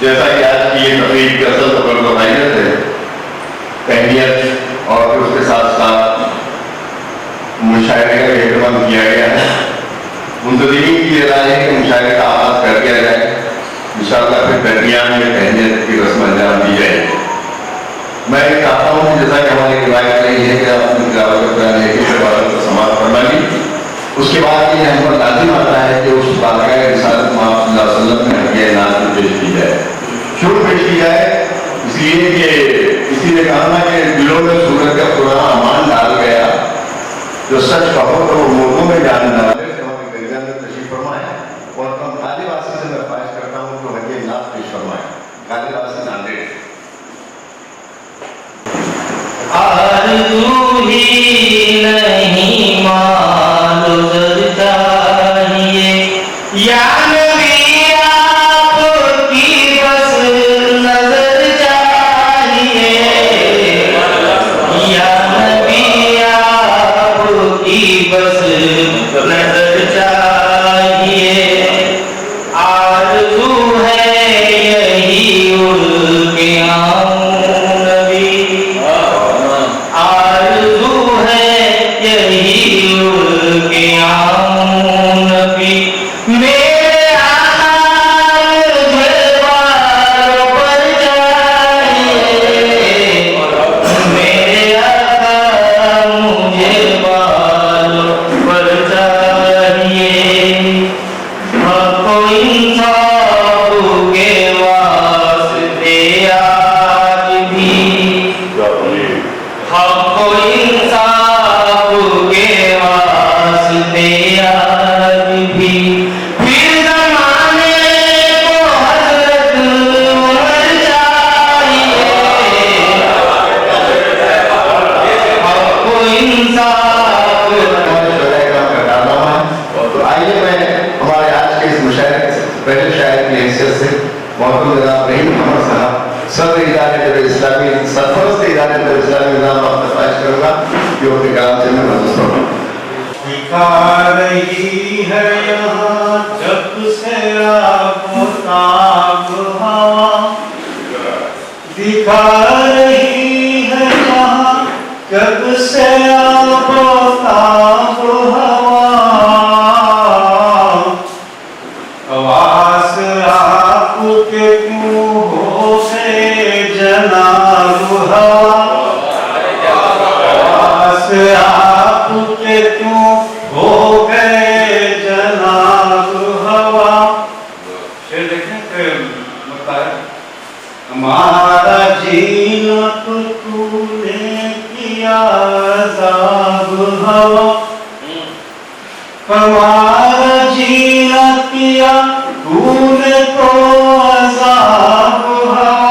जैसा कि आज की ये तकरीब की असल तकरीर है, तहनीयत और उसके साथ साथ मुशायरे का एहतमाम किया गया है। मुंतज़रीन की राय है कि मुशायरे का आगाज़ कर दिया जाए, इंशाअल्लाह फिर दरमियान में तहनीयत की रस्म अंजाम दी जाएगी। मैं ये चाहता हूँ कि जैसा कि हमारी रिवायत रही है कि आपने तिलावत को समाप्त फरमा ली, उसके बाद ये हम पर लाजिम आता है कि उस वाक़या रिसालत सल्लल्लाहु अलैहि वसल्लम में हदिया नाज़ पेश की जाए। क्यों पेश की जाए? इसलिए कि किसी ने कहा ना कि दिलों में सूरत का पुराना अमान डाल गया, जो सच कहो तो वो मुर्दों में जान डाले। तशरीफ फरमाए और हम गालिबासी से मैं ख्वाहिश करता हूँ कि हदिया नाज़ पेश फरमाए। गालिबासी नाज़िर आरज़ू ही नहीं मालूम चाहिए या नबी आपकी बस नजर चाहिए, या नबी आपकी बस नजर चाहिए। आरज़ू है यही उनके दिखा रही है यहाँ जब से आफ़ताब हवा, दिखा रही है यहाँ जब से आफ़ताब हवा। आवाज़ आपके क्यों हो गए जनाब हवा, आपके क्यों हो गए जनाब हवा। शेर देखें हमारा जीना तो तूने किया अज़ाब हवा, हमारा जीना किया तूने तो अज़ाब हवा।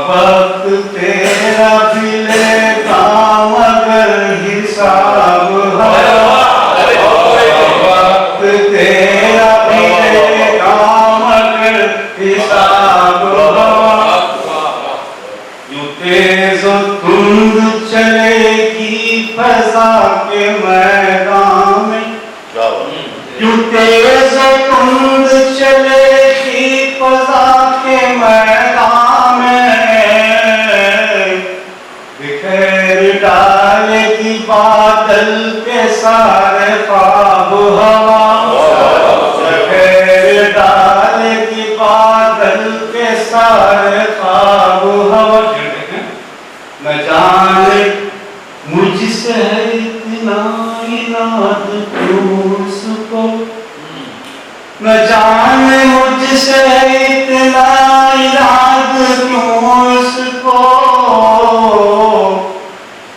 वक्त तेरा भी लेगा मगर हिसाब हवा, वक्त तेरा भी लेगा मगर हिसाब हवा। यूं तेज तुंद चलेगी फजा के मैदान में, यूं तेज तुंद चलेगी फजा के मैदान में। बिखेर डालेगी बादल के सारे ख्वाब हवा, बिखेर डालेगी बादल के सारे ख्वाब हवा। न जाने मुझसे है इतना इनाद क्यों उसको, न जाने मुझसे इतना इनाद क्यों उसको।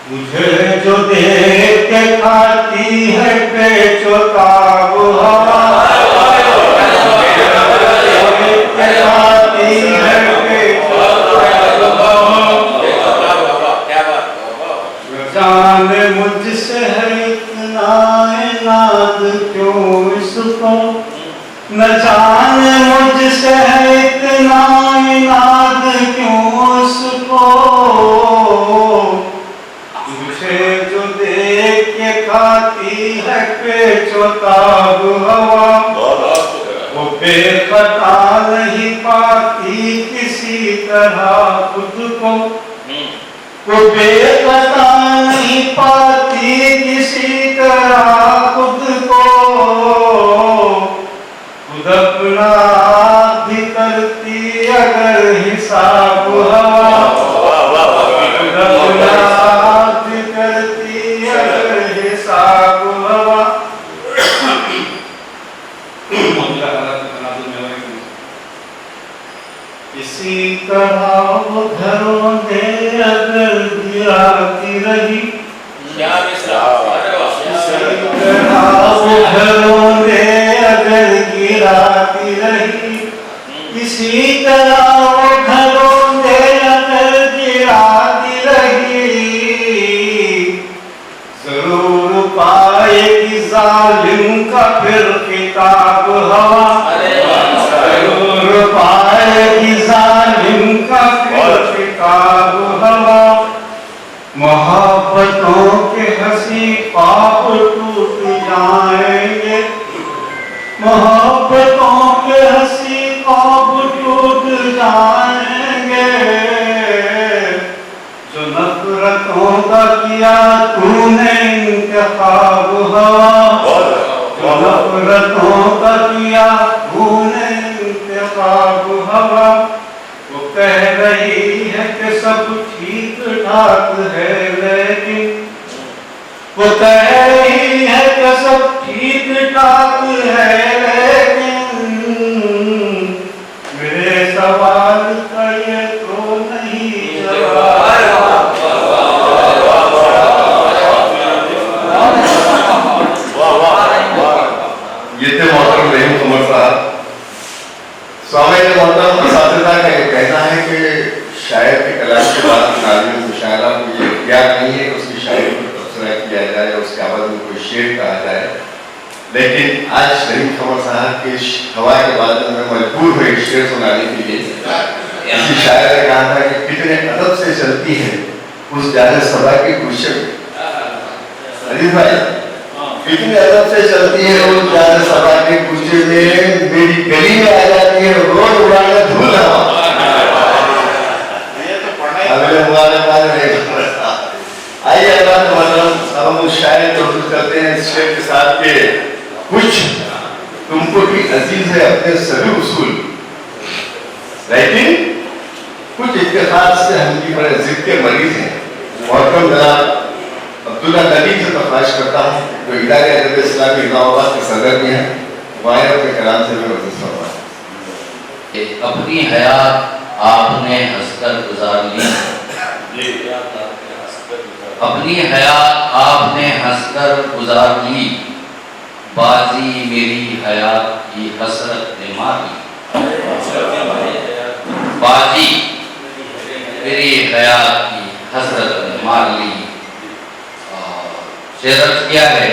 मुझे जो देख के खाती है बेचौताब हवा, खाती है बेचौताब हवा। जाने मुझसे है इतना इनाद क्यों इसको, न जाने मुझसे है इतना इनाद क्यों उसको। मुझे जो देख के खाती है बेचौताब हवा, वो बेखता नहीं पाती किसी तरह खुद को, वो बेखता नहीं पाती किसी तरह खुद को, खुद अपना भी करती अगर हिसाब हवा, खुद अपना भी करती अगर हिसाब हवा। इसी तरह वो घरों में अगर गिराती रही, इसी तरह वो घरों में अगर गिराती रही, इसी तरह वो घरों में अगर गिराती रही, जरूर पाएगी जालिम का फिर किताब हवा, जरूर पाएगी जालिम का फिर किताब हवा। मोहब्बतों के हंसी ख्वाब टूट जाएंगे, मोहब्बतों के हंसी ख्वाब टूट जाएंगे, जो नफरतों का किया तूने इंतखाब हवा, जो नफरतों का किया तूने इंतखाब हवा। वो कह रही है कि सब ठीक ठाक है लेकिन, वो कह रही है कि सब ठीक ठाक है लेकिन, मेरे सवाल का ये तो नहीं जवाब। ये थे मोहतरम रहीम उमर साहब। स्वामी ने मोहतरम असातिज़ा का ये कहना है कि शायर के कलाम के बाद नाज़िम मुशायरा को ये इख्तियार नहीं है कि उसकी शायरी को तबसरा किया जाए या उसके आवाज़ में कोई शेर कहा जाए, लेकिन आज रहीम उमर साहब के हवा के बाद में मजबूर हुए शेर सुनाने के लिए। किसी शायर ने कहा था कि कितने अदब से चलती है उस जाने सभा की गुलशन, अजीज भाई कितने अदब से चलती है उस जाने सभा के गुलशन में, मेरी गली में आ जाती है रोड उड़ाने धूल हवा। अगले मुकाबले आइए अल्लाह के मतलब अब हम उस शायर को रुजू करते हैं इस शेर के साथ के कुछ तुमको भी अजीज है अपने सभी उसूल, लेकिन कुछ इत्तेफाक से हम भी बड़े जिद के मरीज हैं। मोहतरम जनाब अब्दुल्ला नदीम से तफाश करता हूँ जो इदारे अदब इस्लामी इस्लामाबाद के सदर भी हैं, वायरत के कलाम से मैं वज़ीफ़ा फरमाऊं। अपनी हयात आपने हंसकर गुजार ली, अपनी हयात आपने हंसकर गुजार ली, बाजी मेरी हयात की हसरत ने मारी, बाजी मेरी हयात की हसरत ने मार ली। शेर क्या है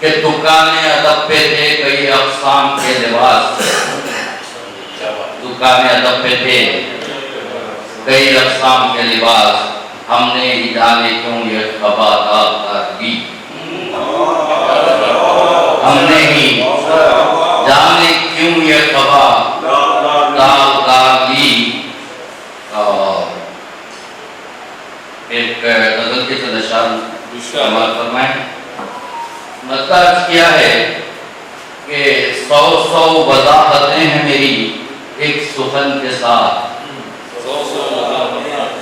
कि दुकाने अदब पे थे कई अक़साम के लिबास, दुकाने अदब पे थे कई अक़साम के लिबास, हमने ही जाने क्यों ये खबा दागदार ली, हमने ही जाने क्यों ये खबा दागदार ली। एक गजल के सदशान फरमाएं। मतलब क्या है कि 100 वजाहतें हैं मेरी एक सुखन के साथ,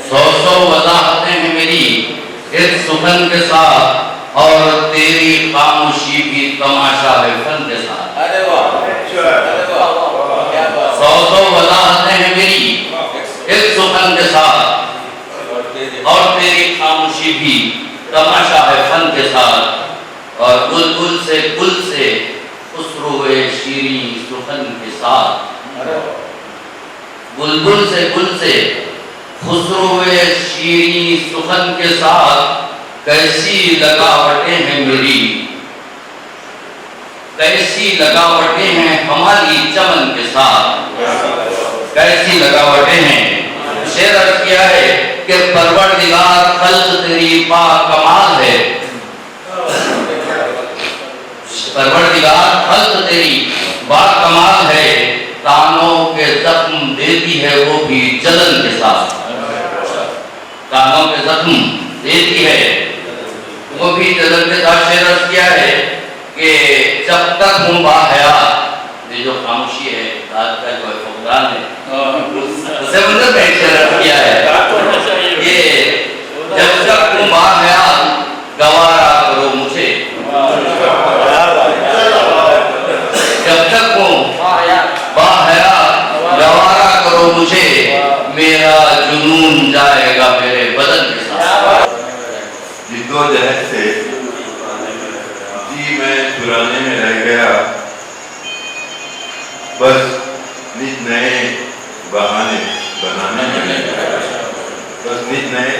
100 वजाहतें हैं मेरी एक सुखन के साथ, और तेरी खामोशी भी तमाशा है फन के साथ। 100 वजाहतें हैं मेरी एक सुखन के साथ, और तेरी खामोशी भी तमाशा है फन के साथ, और बुलबुल से गुल से खुशरुए शीरी सुखन के साथ, बुलबुल से गुल से खुशरुए शीरी सुखन के साथ, कैसी लगावटें हैं मेरी, कैसी लगावटें हैं हमारी चमन के साथ, कैसी लगावटें हैं। शेर अर्ज किया है कि परवरदिगार खल्क तेरी बाकमाल है, परवरदिगार खल्क तेरी बाकमाल है, तानों के जख्म देती है वो भी जलन के साथ, तानों के जख्म देती है वो भी जलन के साथ। शेर अर्ज किया है कि जब तक हूँ बाहयात, ये जो खामोशी है रात का जो फुकरान है उसे मतलब में शेर अर्ज किया है ये जब तक हूँ बाहयात गवारा करो मुझे, जब तक हूँ बाहयात गवारा करो मुझे, मेरा जुनून जाएगा मेरे बदन के साथ। जिद्दोजहद से जी मैं चुराने में रह गया, बस नित नए बहाने बनाने में रह गया, बस नित नए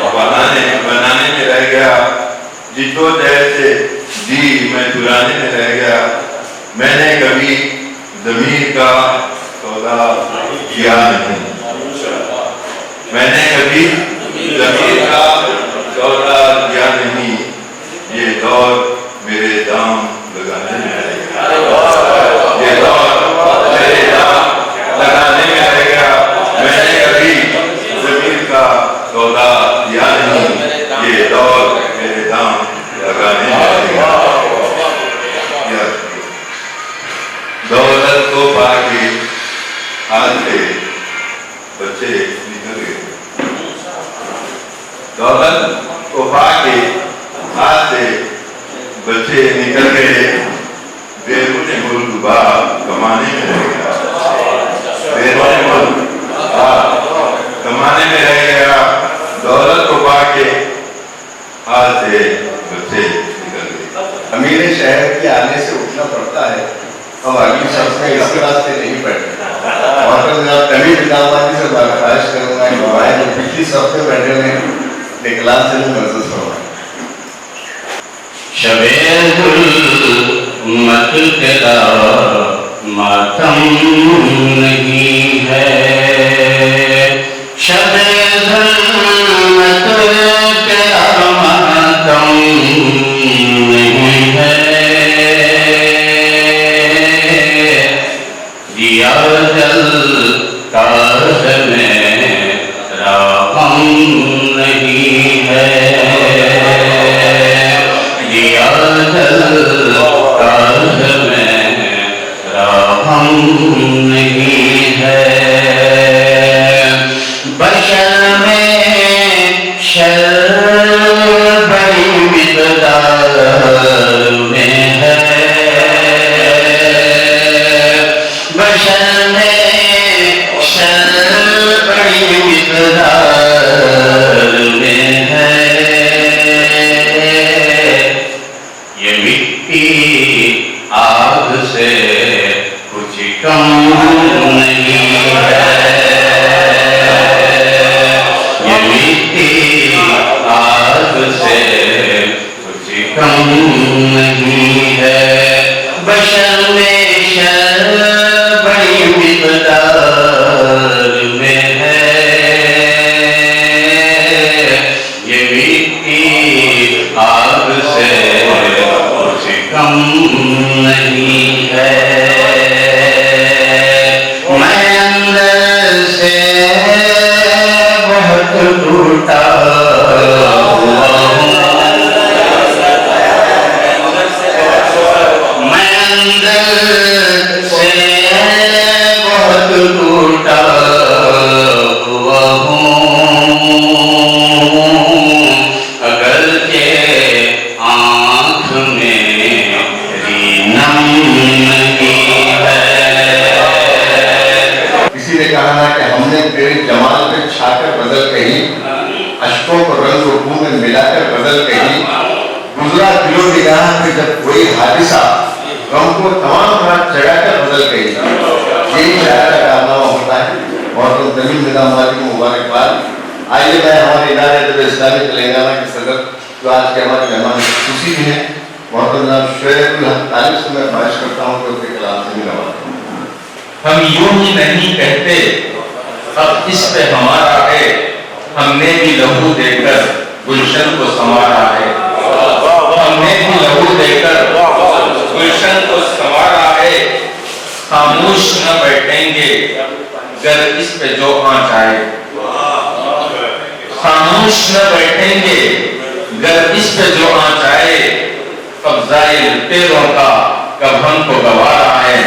बहाने बनाने में रह गया। जिद्दोजहद से जी मैं चुराने में रह गया, मैंने कभी ज़मीर का सौदा किया नहीं, मैंने कभी ज़मीर का सौदा किया नहीं, ये दौर मेरे दाम लगाने में रहेगा, ये दौर मेरे दाम लगाने में रहेगा। मैंने कभी ज़मीर का सौदा किया नहीं, ये दौर मेरे दाम लगाने में रहेगा। दौलत को पाके हाथ से बच्चे निकल गए, दौलत को पाके हाथ से बच्चे निकल गए, बेरूने मुल्क बाप कमाने में रह गया, बेरूने मुल्क बाप कमाने में रह गया। दौलत को पाके हाथ से बच्चे निकल गए। अमीर शहर के आने से उठना पड़ता है और अगली शख्स में इस रास्ते नहीं बैठे। और तो जनाब तभी निजामाती से बर्खास्त करूँगा कि हमारे जो पिछली सब में बैठे हुए निकलान से महसूस होगा। शबेहुल मत तेरा मातम नहीं है, शबेहुल मत तेरा मातम नहीं है, दिया जल काश में राम नहीं है, दिया जल काश में राम नहीं है। बशर में शर बड़ी मिक़दार में है, बशर में शर बड़ी मिक़दार में है, ये मिट्टी आग से कुछ कम नहीं है, ये मिट्टी आग से कुछ कम नहीं है। बशर में शर बड़ी मिक़दार में है, ये मिट्टी आग से कुछ कम नहीं है। मैं अंदर से बहुत टूटा हुआ हूँ, मैं अंदर से बहुत टूटा हुआ हूँ, अगरचे आँख में नम नहीं है। किसी ने कहा ना कि हमने तेरे जमाल पे छाकर बदल कही, अश्कों को रंग रूपों में मिलाकर बदल कही, गुजरा दिलो निगाह पे जब कोई हादिसा गम को तमाम रात चढ़ाकर बदल गई। यही शायर का कारनामा होता है। और तो तमीम निजाम वाली को मुबारकबाद। आइए मैं हमारे इदारे इस्लामी तेलंगाना के सदर जो आज के हमारे मेहमान खुशी भी हैं, और तो जनाब शुएब उल हक तालिब से मैं ख्वाहिश करता हूँ कि उसके कलाम से मिलवाता हूँ। हम यूं ही नहीं कहते अब इस पे हमारा है, हमने भी लहू देकर गुलशन को संवारा है, हमने भी लहू देकर गुलशन को संवारा है। खामोश न बैठेंगे गर इस पे जो आँच आए। खामोश न बैठेंगे गर इस पे जो आँच आए। कब्जाए लुटेरों का कब हमको गवारा है।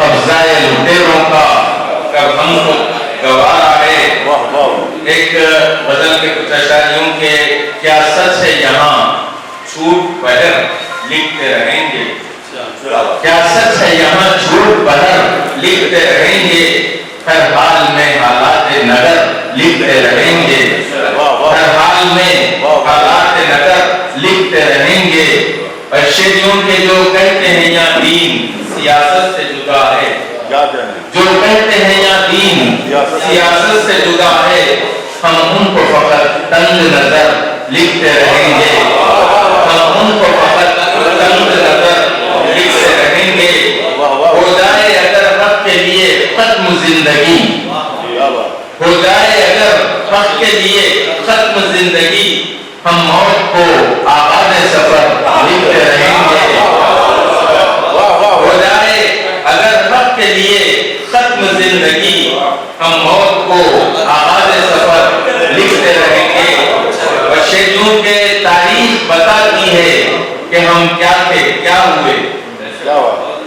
कब्जाए लुटेरों का कब हमको गवारा है। एक गजल के कुछ अशारियों के क्या सच है यहाँ झूठ बहर लिखते रहेंगे। क्या सच है यहाँ झूठ बहर लिखते रहेंगे। हर हाल में हालात नगर लिखते रहेंगे। हर हाल में हालात नगर लिखते रहेंगे। और शेरियों के जो कहते हैं यहाँ दीन सियासत से जुदा है। जो कहते हैं यहाँ दीन सियासत से जुदा है। हम उनको फकत तंग नजर लिखते रहेंगे। हम उनको फकत तंग नजर लिखते रहेंगे। हो जाए अगर वक्त के लिए खत्म जिंदगी। हो जाए अगर वक्त के लिए खत्म जिंदगी। हम मौत को आगाज सफर लिखते रहेंगे। हो जाए अगर वक्त के लिए खत्म जिंदगी। हम मौत को आगाज सफर लिखते रहेंगे। और शेरियों के तारीख बताती है कि हम क्या थे क्या हुए।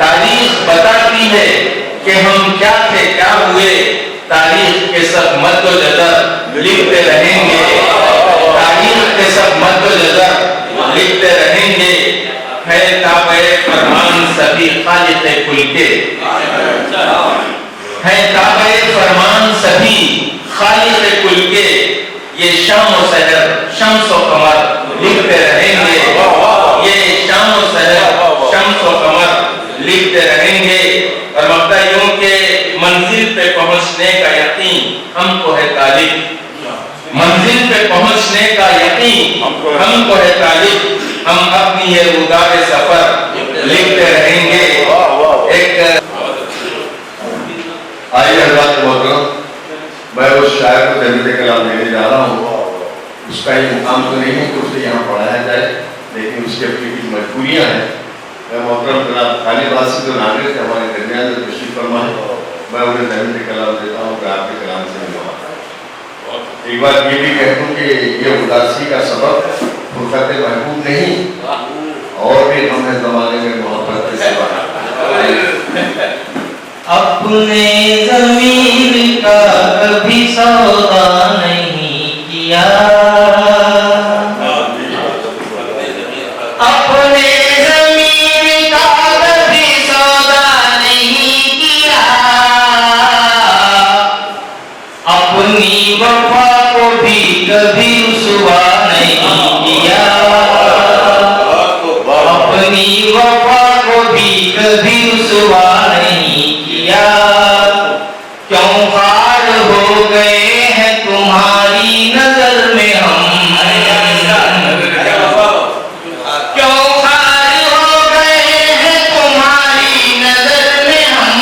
तारीख बताती है कि हम क्या थे क्या हुए। तारीख के सब मद्दोजर लिखते रहेंगे। तारीख के सब मद्दोजर लिखते रहेंगे। है ताबे फरमान सभी खालिक़े कुल के। है ताबे फरमान सभी खालिक़े कुल के। ये शाम और सहर शम्स और कमर लिखते रहेंगे। ये शाम और सहर शम्स और कमर लिखते रहेंगे। और मक्ताइयों के मंजिल पे पहुंचने का यकीन हमको है तालिब। मंजिल पे पहुंचने का यकीन हमको है तालिब। हम अपनी ये उदार सफर लिखते रहेंगे। एक आइए हजरात मोहतरम, मैं उस शायर को जन्नत कलाम देने जा रहा हूँ। उसका ये मुकाम तो नहीं है कि उसे यहाँ पढ़ाया जाए, लेकिन उसकी अपनी कुछ मजबूरियाँ हैं। मैं मोहतरम जनाब खालिबासी जो नागरिक है हमारे दरमियान में तशरीफ फरमा है, मैं उन्हें जन्नत कलाम देता हूँ। मैं आपके कलाम से मिलूँगा। एक बार ये भी कह दूँ कि ये उदासी का सबब फुरकत महबूब नहीं और भी हम है जमाने में मोहब्बत के सिवा। अपने ज़मीर का कभी सौदा नहीं किया। अपने ज़मीर का कभी सौदा नहीं किया। अपनी वफा को भी कभी रुसवा नहीं किया। अपनी वफा को भी कभी रुसवा नहीं किया। क्यों खार हो गए हैं तुम्हारी नजर में हम। क्यों खार हो गए हैं तुम्हारी नजर में हम।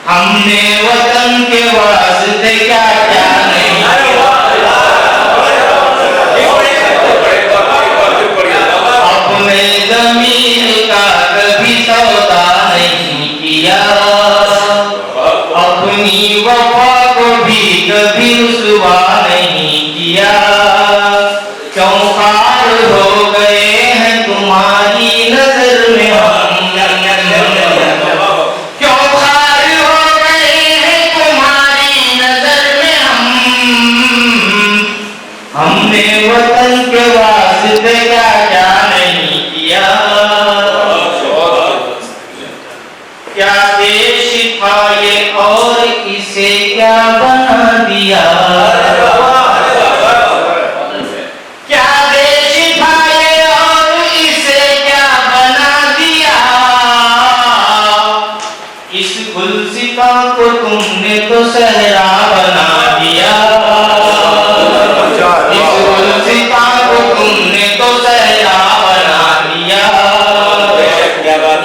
हमने वतन के वास्ते क्या क्या नहीं। अपने ज़मीर का कभी सौदा नहीं किया। अपनी वफा को भी कभी रुसवा नहीं किया। क्यों खार हो गए हैं तुम्हारी नजर में हम। क्यों खार हो गए हैं तुम्हारी नजर में हम। हमने वतन के वास्ते क्या क्या नहीं किया। क्या देश था ये और इसे क्या बना दिया। क्या देश था ये और इसे क्या बना दिया। इस गुलसिता को तुमने तो सहरा बना दिया। इस गुलसिता को तुमने तो सहरा बना दिया।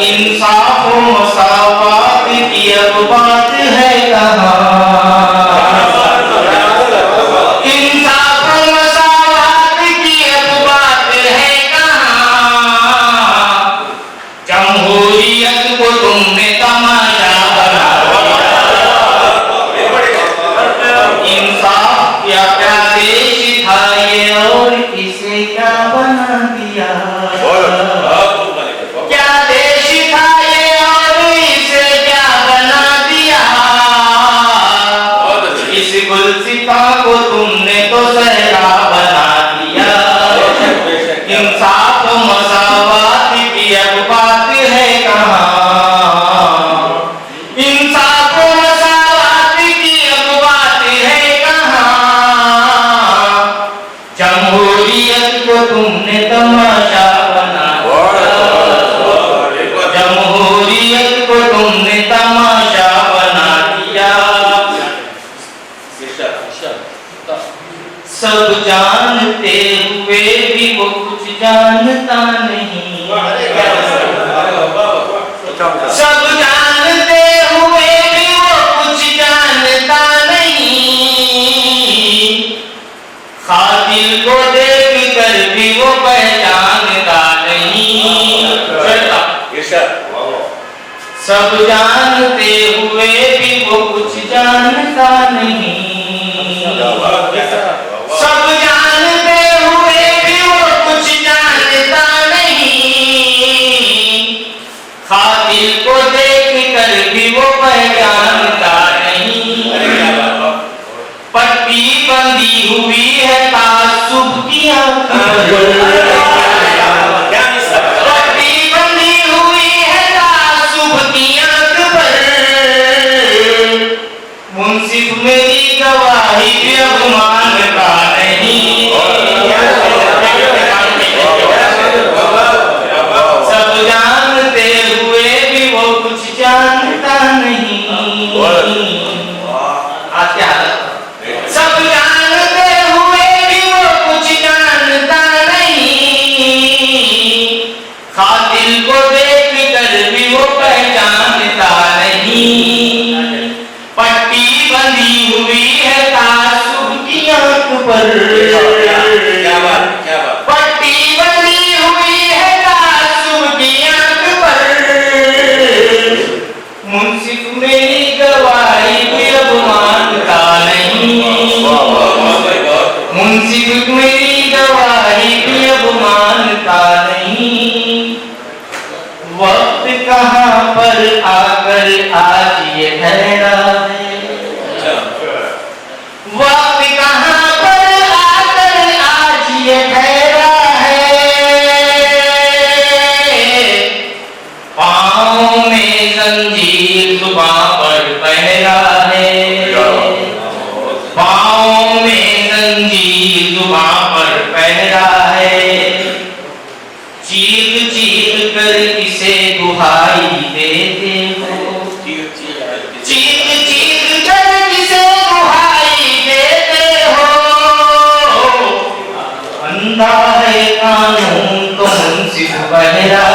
इंसाफ मसावत की अब बात है कहाँ। इंसाफ मसावत की अब बात है कहाँ। जमहूरियत तुमने तमाशा बना दिया। सब जानते हुए भी वो कुछ जानता नहीं। सब जानते हुए भी वो कुछ जानता नहीं। खातिल को देख कर भी वो पहचानता नहीं। सब जानते हुए भी वो कुछ जानता नहीं। सब जानते हुए भी वो कुछ जानता नहीं। खातिल को देख कर भी वो पहचानता नहीं। पट्टी बंदी हुई है तासुब की आंख पर। पट्टी बंदी हुई है तासुब की आंख पर। मुंसिफ मेरी गवाही भी अब मानता नहीं। सब जानते हुए भी वो कुछ जानता नहीं। सब जानते हुए भी वो कुछ जानता नहीं। खातिल को देख कर भी वो पहचानता नहीं। पट्टी बंदी हुई है तासुब की आंख पर। पट्टी बंदी हुई है तासुब की आंख पर। मुंसिफ मेरी गवाही भी अब मानता नहीं। मुंसिफ मेरी गवाही भी अब मानता नहीं। वक्त कहाँ पर आकर आज ये ठहरा है। वक्त कहाँ पर आकर आज ये ठहरा है। पाँव में जंजीर जुबां पर पहरा है। पाँव में जंजीर जुबां पर पहरा है। चीख चीख कर किसे दुहाई देते हो। चीख चीख कर किसे दुहाई देते हो। अंधा है कानून तो मुंसिफ बहरा।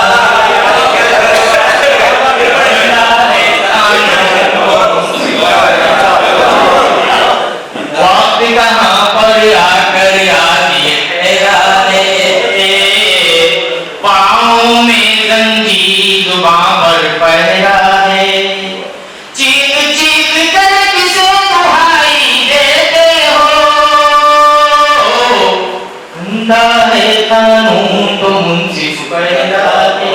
वक्त कहाँ पर आकर आज ये ठहरा है। पाँव में जंजीर जुबां पर पहरा है। चीख चीख कर किसे दुहाई देते हो। अंधा है कानून तो मुंसिफ बहरा है।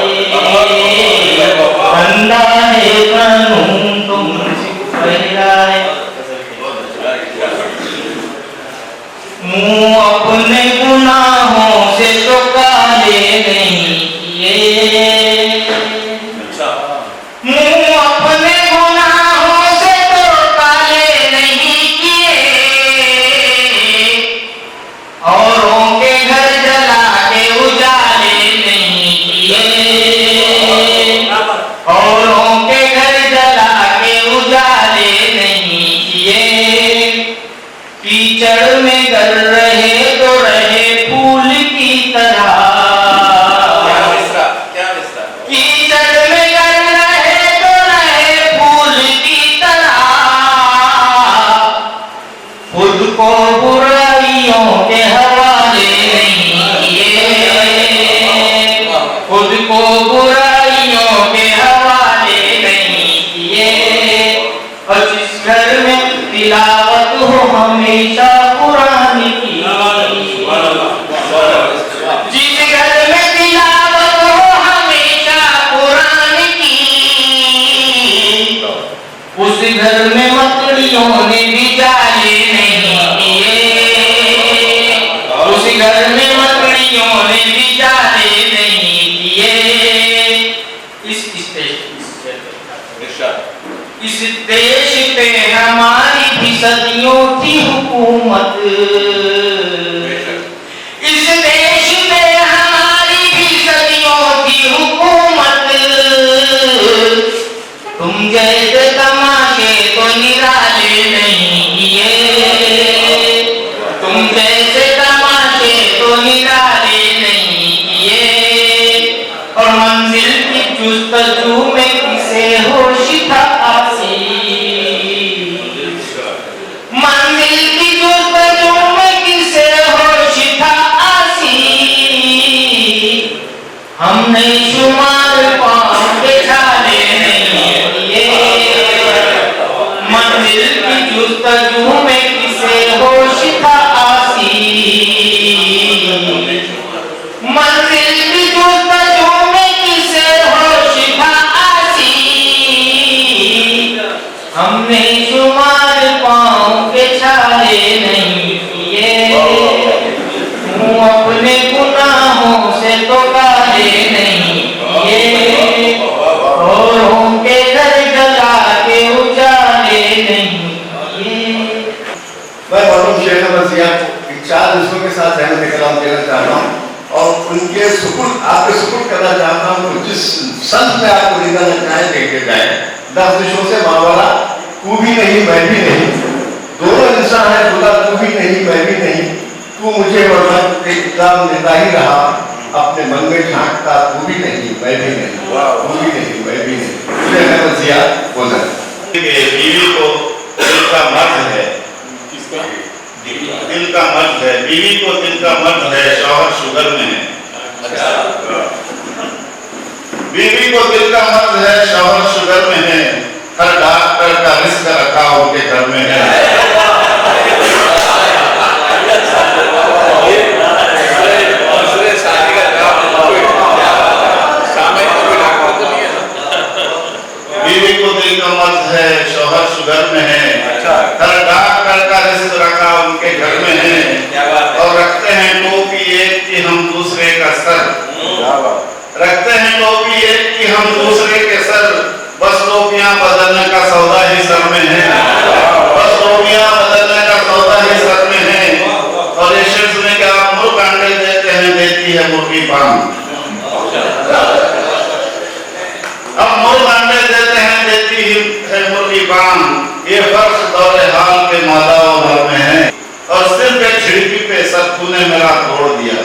अंधा है कानून तो मुंसिफ बहरा है। मुँह अपने गुनाहों से तो काले नहीं किए। मुँह अपने गुनाहों से तो काले नहीं किए। औरों के घर जला के उजाले नहीं किए। औरों के घर जला के उजाले नहीं किए। कीचड़ में गल रहे तो रहे फूल की तरह। कीचड़ में गल रहे तो रहे फूल की तरह। खुद को बुराइयों के हवाले नहीं किए। खुद को बुराइयों के हवाले नहीं किए। और जिस घर में तिलावत हो हमेशा कुरान की। जिस घर में तिलावत हो हमेशा कुरान की। उस घर में मकड़ियों ने भी जाले नहीं किए। उस घर में मकड़ियों ने भी जाले नहीं किए। इस देश पे हमारी भी सदियों थी हुकूमत। इस देश में हमारी भी सदियों की हुकूमत। तुम जैसे तमाशे तो निराले नहीं किए, तुम जैसे तमाशे तो निराले नहीं किए, और मंजिल की जुस्तजू में किसे होश था आसी, मंजिल की जुस्तजू में किसे होश था आसी, हमने शुमार पाँव के छाले नहीं किए, मंजिल की जुस्तजू में किसे होश था आसी, मंजिल की जुस्तजू में किसे होश था आसी, हमने शुमार पाँव के छाले नहीं किए, हूँ अपने गुनाहों से तो काले नहीं किए, औरों के घर जला के उजाले नहीं किए। मैं मरहूम शेख मसीहा की 4 विषयों के साथ रहमत कलाम देना चाहता हूँ और उनके सुपुर्द आपके सुपुर्द करना चाहता हूँ। जिस संत में आपको निकलना चाहे लेके जाए। 10 विषयों से मामला तू भी नहीं मैं भी नहीं, दोनों इंसान है, खुदा तू भी नहीं मैं भी नहीं, तू मुझे वरना एकदम नेता ही रहा, अपने मन में झांकता तू भी नहीं मैं भी नहीं, तू भी नहीं मैं भी नहीं। शेख मसीहा बोला बीवी को दिल का मर्ज है, दिल का मर्ज है, बीवी को दिल का मर्ज है, शौहर शुगर में है। बीवी को दिल का मर्ज है, शौहर शुगर में है, हर डॉक्टर का रिस्क रखा उनके घर में है। बीवी को दिल का मर्ज है, शौहर शुगर में है, हर डॉक्टर का रिस्क रखा उनके घर में है, और रखते हैं टोपी एक कि हम दूसरे का सर, रखते हैं टोपी एक कि हम दूसरे के सर, बस टोपियां बदलने का सौदा ही सर में है, बस टोपियां बदलने का सौदा ही सर में है। और ये शेर सुने कि आप मुर्ग अंडे देते हैं, देती है मुर्गी पान, अब मुर्ग अंडे देते हैं, देती है मुर्गी पान, ये फर्श दौरे हाल के मालाओं भर में है, और सिर्फ एक झिड़की पे सब तूने मेरा तोड़ दिया,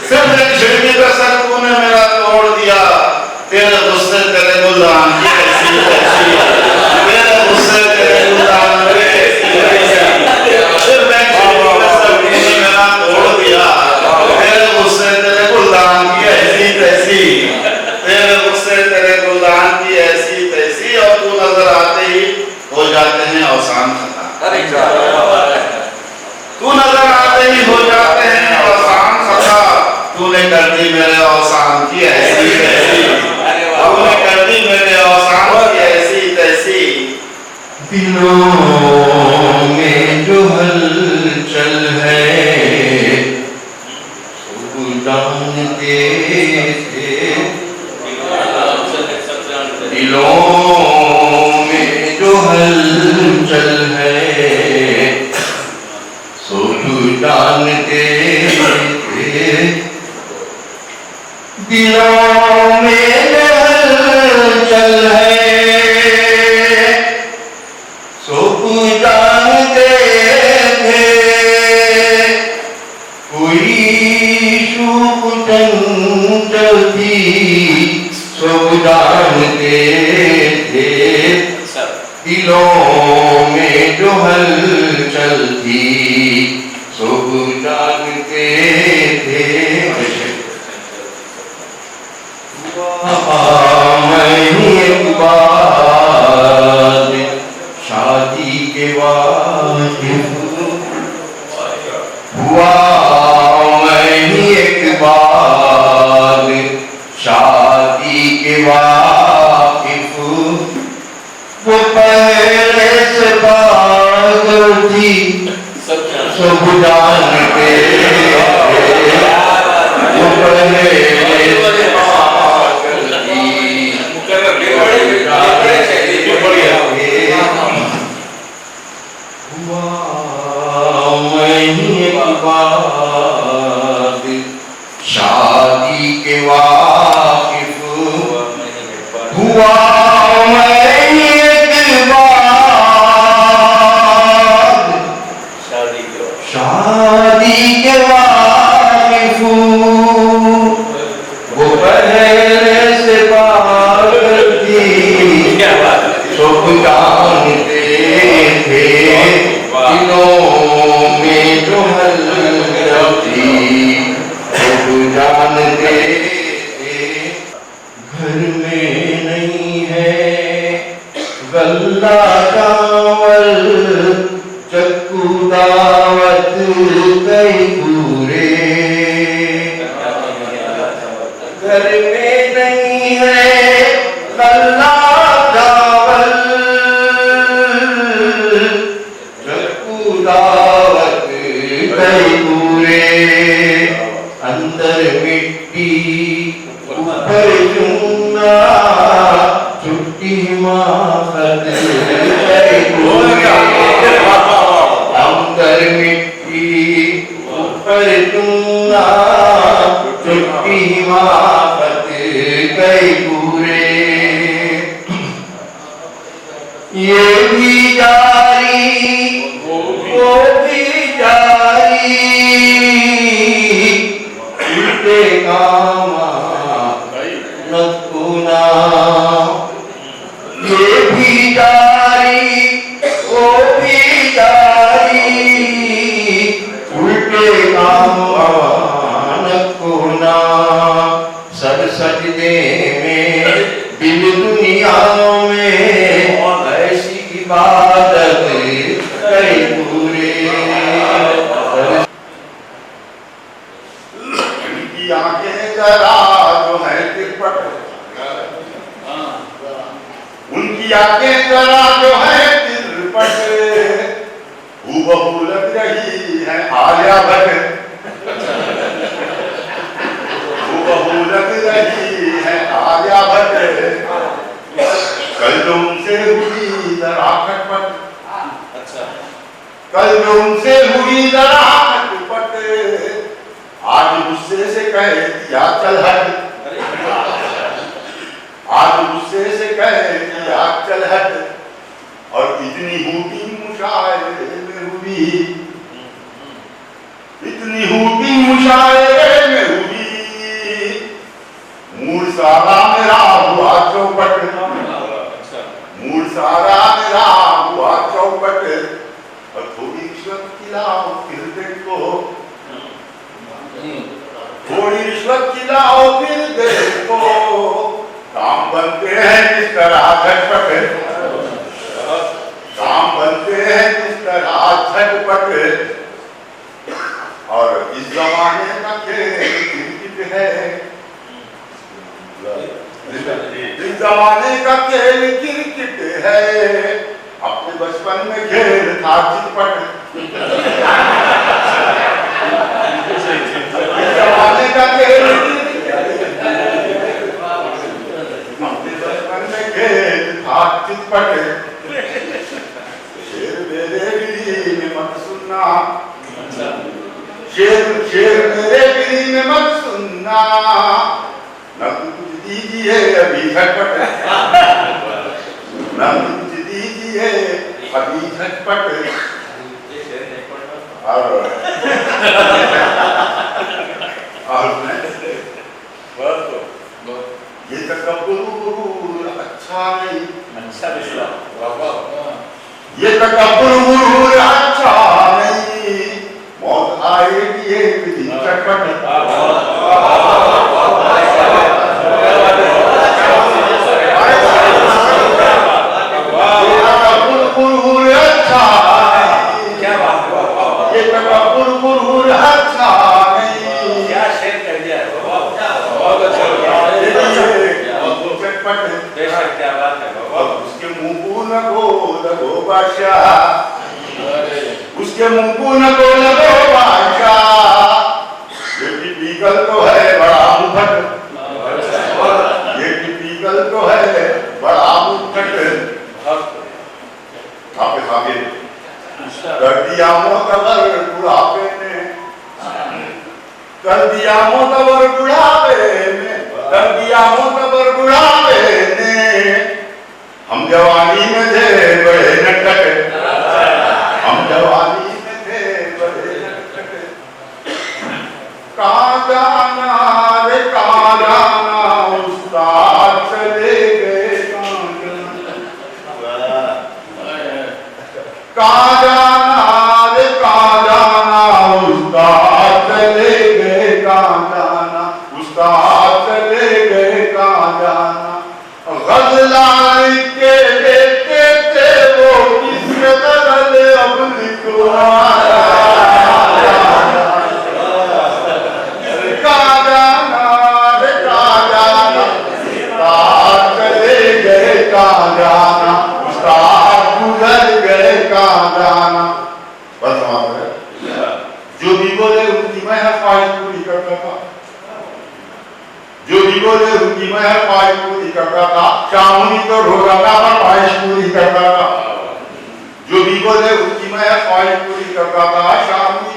सिर्फ एक झिड़की पे सब तूने मेरा तोड़ दिया, तेरे गुस्से तेरे गुलदान की ऐसी ऐसी, तेरे गुस्से तेरे गुलदान की ऐसी ऐसी, सिर्फ एक झिड़की पे सब तूने मेरा तोड़ दिया, तेरे गुस्से तेरे गुलदान की ऐसी तैसी, तेरे गुस्से तेरे गुलदान की ऐसी तैसी, और तू नजर आते ही हो जाते हैं अवसान खता, तू नजर आते ही हो जाते हैं अवसान खता, तूने कर दी मेरे अवसान की ऐसी तैसी, तूने कर दी मेरे अवसान की ऐसी तैसी। दिलों में जो हलचल है वो जानते थे, दिलों में जो हलचल है सब जानते थे, दिलों में जो हलचल है सब जानते थे, कोई शूक चंचल थी सब जानते थे, दिलों में जो हलचल थी सब जानते थे। मैं एक बात शादी के बाद हुआ, मैं एक बात शादी के वाकिफ, वो पहले से पागल थी सब जानते थे, वो पहले शादी के वाकिफ हुआ मैं एक बार शादी के वाकिफ हूँ, वो पहले से पागल थी, सब जानते थे दिलों में जो हलचल थी, सब जानते थे। घर में नहीं है गल्ला चावल, चक्कू दावत कई पूरे। घर में नहीं है गल्ला चावल, चक्कू दावत कई पूरे। अंदर मिट्टी ऊपर चूना, छुट्टी माखत कई पूरे। अंदर मिट्टी ऊपर चूना, छुट्टी माखत कई पूरे। ये भी जारी वो भी जारी, उल्टे काम न सुना। ये भी जारी वो भी जारी, उल्टे काम न सुना। सर सजदे में दिल दुनिया में, ऐसी इबादत कई पूरे। उनकी आंखें जरा जो है तिरपट, उनकी आंखें जरा जो है तिरपट, हूबहू लग रही है आलिया भट्ट, हूबहू लग रही है आलिया भट्ट। कल जो उनसे हुई जरा खटपट, कल जो उनसे हुई जरा खटपट, आज गुस्से से कह दिया चल हट, आज गुस्से से कह दिया चल हट। और इतनी हूटी मुशायरे में हुई, इतनी हूटी मुशायरे में हुई, मूड सारा मेरा हुआ चौपट, मूड सारा मेरा हुआ चौपट। और थोड़ी रिश्वत खिलाओ फिर देखो, थोड़ी रिश्वत खिलाओ फिर देखो, काम बनते हैं जिस तरह झटपट, काम बनते हैं जिस तरह झटपट। और इस जमाने का खेल क्रिकेट है, इस जमाने का खेल क्रिकेट है। अपने बचपन में खेल था चितपट, इस जमाने का खेल अपने बचपन में खेल था चितपट। शेर मेरे गिरी में मत सुनना, शेर शेर मेरे गिरी में मत सुनना, न कुछ दीजिए अभी झटपट, न कुछ दीजिए अभी झटपट। और ये तकब्बुर अच्छा नहीं, ये तकब्बुर अच्छा नहीं, मौत आएगी एक दिन चटपट। उसके मुंह को लगो बादशाह, उसके मुंह को लगो बादशाह। ये टिपिकल तो है बड़ा मुफट, ये टिपिकल तो है बड़ा मुफट। कर दिया मोतबर बुढ़ापे में, कर दिया मोतबर बुढ़ापे में, कर दिया मोतबर बुढ़ापे ने। कहाँ जाना रे कहाँ जाना, उस्ताद चले गए कहाँ जाना, उस्ताद चले गए कहाँ जाना। गजलान के लेते थे वो किसके गजल अब लिखवाया, कहाँ जाना रे कहाँ जाना, उस्ताद चले गए कहाँ जाना, उस्ताद गुजर गए कहाँ जाना। बस वहां पर जो भी बोले उनकी मैं हर ख्वाहिश पूरी करता था, जो भी बोले उनकी मैं हर ख्वाहिश पूरी करता था, शामुनी तो रोजाना पर ख्वाहिश पूरी करता था। जो भी बोले उनकी मैं हर ख्वाहिश पूरी करता था, शामुनी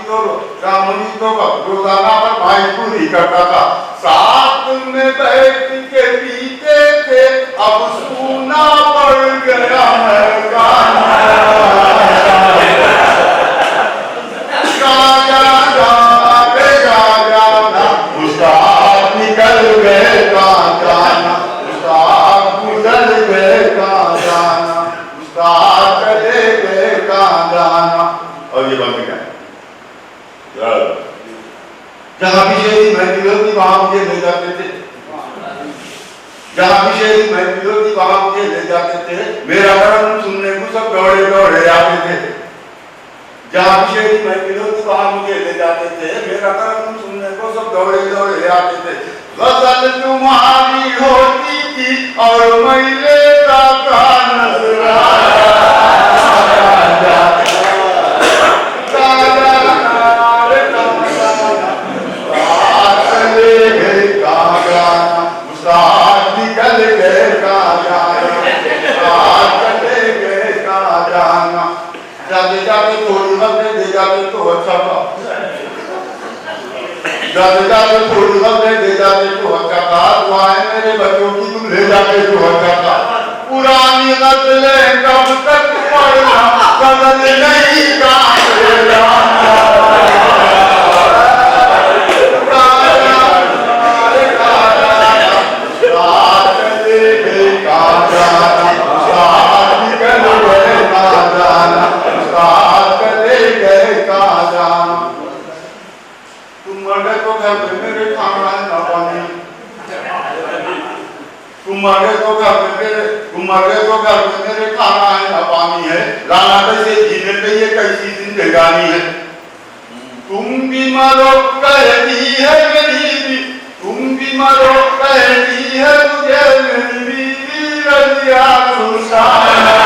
तो रोजाना पर ख्वाहिश पूरी करता था। साथ में बैठ के पीते थे, अब सुना पड़ गया है गाना, उस्ताद निकल गए कहाँ जाना, उस्ताद गुजर गए कहाँ जाना, उस्ताद चले गए कहाँ जाना। और ये बंद गया, जहाँ भी शेरी महफिल होती वहां मुझे ले जाते थे, जहाँ भी शेरी महफिल होती वहां मुझे ले जाते थे, मेरा कर्म सुनने को सब दौड़े दौड़े आते थे। जहाँ भी शेरी महफिल होती वहां मुझे ले जाते थे, मेरा कर्म सुनने को सब दौड़े दौड़े आते थे। गजल तुम्हारी होती थी और मैं लेता था नजराना, चले गए कहाँ जाना, उस्ताद निकल गए कहाँ जाना, उस्ताद चले गए कहाँ जाना। जाते जाते थोड़ी वक्त दे जाते तो अच्छा था, जाते जाते थोड़ी वक्त दे जाते तो अच्छा था, दुआएं मेरे बच्चों की तुम ले जाते तो अच्छा था। पुरानी गजलें कब तक पढ़ना, गजल नहीं गाना, चले गए कहाँ जाना, उस्ताद निकल गए कहाँ जाना, उस्ताद चले गए कहाँ जाना। तुम मर गए तो घर में मेरे खाना है ना पानी, तुम मर गए तो घर में मेरे खाना है ना पानी है, लाना कैसे जीने पे ये कैसी जिंदगानी है। तुम भी मरो कहती है मेरी भी, तुम भी मरो कहती है मुझे मेरी बीवी रजिया सुल्ताना,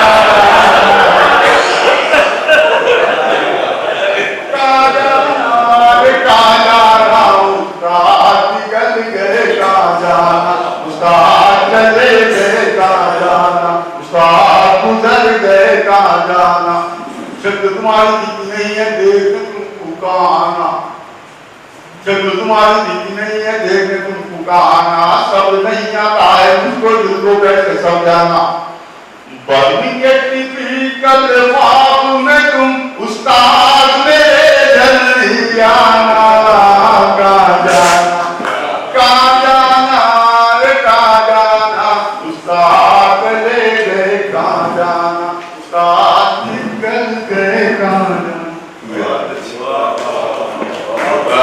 कहाँ जाना रे कहाँ जाना, उस्ताद निकल गए कहाँ जाना, उस्ताद चले गए कहाँ जाना, उस्ताद गुजर गए कहाँ जाना। शक्ल तुम्हारी दिखती नहीं है देखने तुमको कहाँ आना, शक्ल तुम्हारी दिखती नहीं है देखने तुमको कहाँ आना, सब नहीं आता है मुझको दिल को कैसे समझाना। बनी के टिपिकल ख्वाब में तुम उस्ताद मेरे जल्दी आना, कहाँ